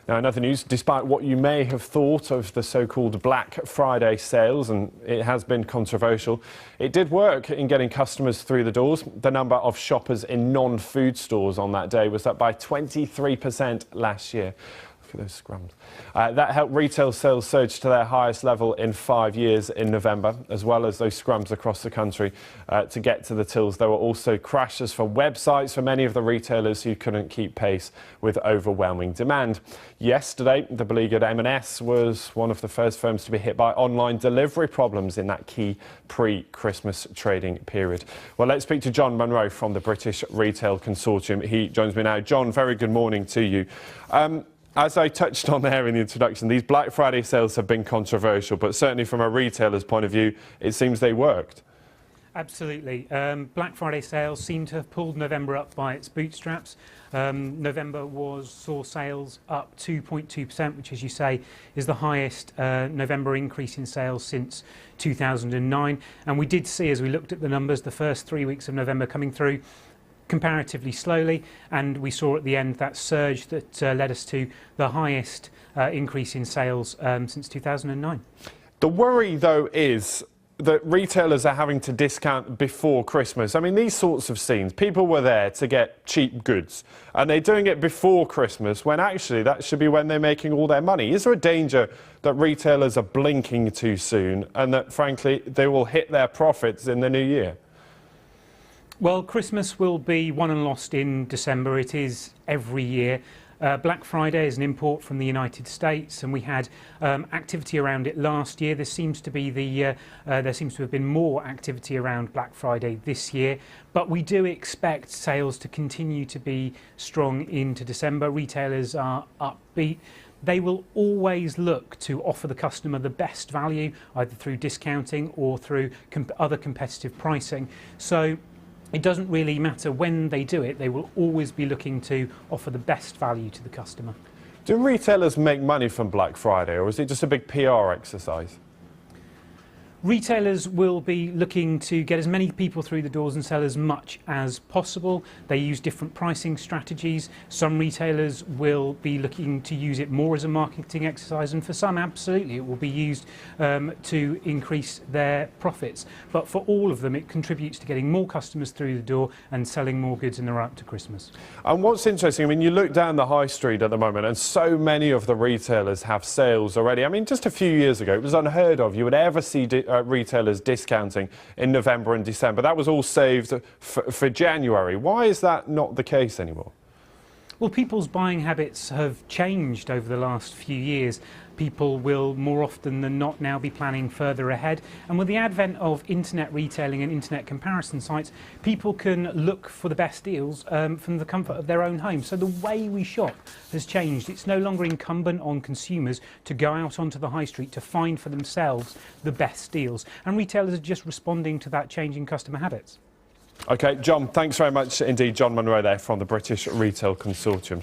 Now, in other news, despite what you may have thought of the so-called Black Friday sales, and it has been controversial, it did work in getting customers through the doors. The number of shoppers in non-food stores on that day was up by 23% last year. Look at those scrums. That helped retail sales surge to their highest level in 5 years in November, as well as those scrums across the country to get to the tills. There were also crashes for websites for many of the retailers who couldn't keep pace with overwhelming demand. Yesterday, the beleaguered M&S was one of the first firms to be hit by online delivery problems in that key pre-Christmas trading period. Well, let's speak to John Munro from the British Retail Consortium. He joins me now. John, very good morning to you. As I touched on there in the introduction, these Black Friday sales have been controversial, but certainly from a retailer's point of view, it seems they worked. Absolutely. Black Friday sales seem to have pulled November up by its bootstraps. November saw sales up 2.2%, which, as you say, is the highest November increase in sales since 2009. And we did see, as we looked at the numbers, the first 3 weeks of November coming through comparatively slowly, and we saw at the end that surge that led us to the highest increase in sales since 2009. The worry, though, is that retailers are having to discount before Christmas. I mean, these sorts of scenes, people were there to get cheap goods, and they're doing it before Christmas, when actually that should be when they're making all their money. Is there a danger that retailers are blinking too soon and that, frankly, they will hit their profits in the new year? Well, Christmas will be won and lost in December. It is every year. Black Friday is an import from the United States, and we had activity around it last year. There seems to have been more activity around Black Friday this year, but we do expect sales to continue to be strong into December. Retailers are upbeat. They will always look to offer the customer the best value, either through discounting or through other competitive pricing. So it doesn't really matter when they do it, they will always be looking to offer the best value to the customer. Do retailers make money from Black Friday, or is it just a big PR exercise? Retailers will be looking to get as many people through the doors and sell as much as possible. They use different pricing strategies. Some retailers will be looking to use it more as a marketing exercise, and for some, absolutely, it will be used to increase their profits. But for all of them, it contributes to getting more customers through the door and selling more goods in the run up to Christmas. And what's interesting, I mean, you look down the high street at the moment, and so many of the retailers have sales already. I mean, just a few years ago, it was unheard of. You would ever see retailers discounting in November and December. That was all saved for January. Why is that not the case anymore? Well, people's buying habits have changed over the last few years. People will more often than not now be planning further ahead. And with the advent of internet retailing and internet comparison sites, people can look for the best deals from the comfort of their own home. So the way we shop has changed. It's no longer incumbent on consumers to go out onto the high street to find for themselves the best deals. And retailers are just responding to that change in customer habits. OK, John, thanks very much indeed. John Munro there from the British Retail Consortium.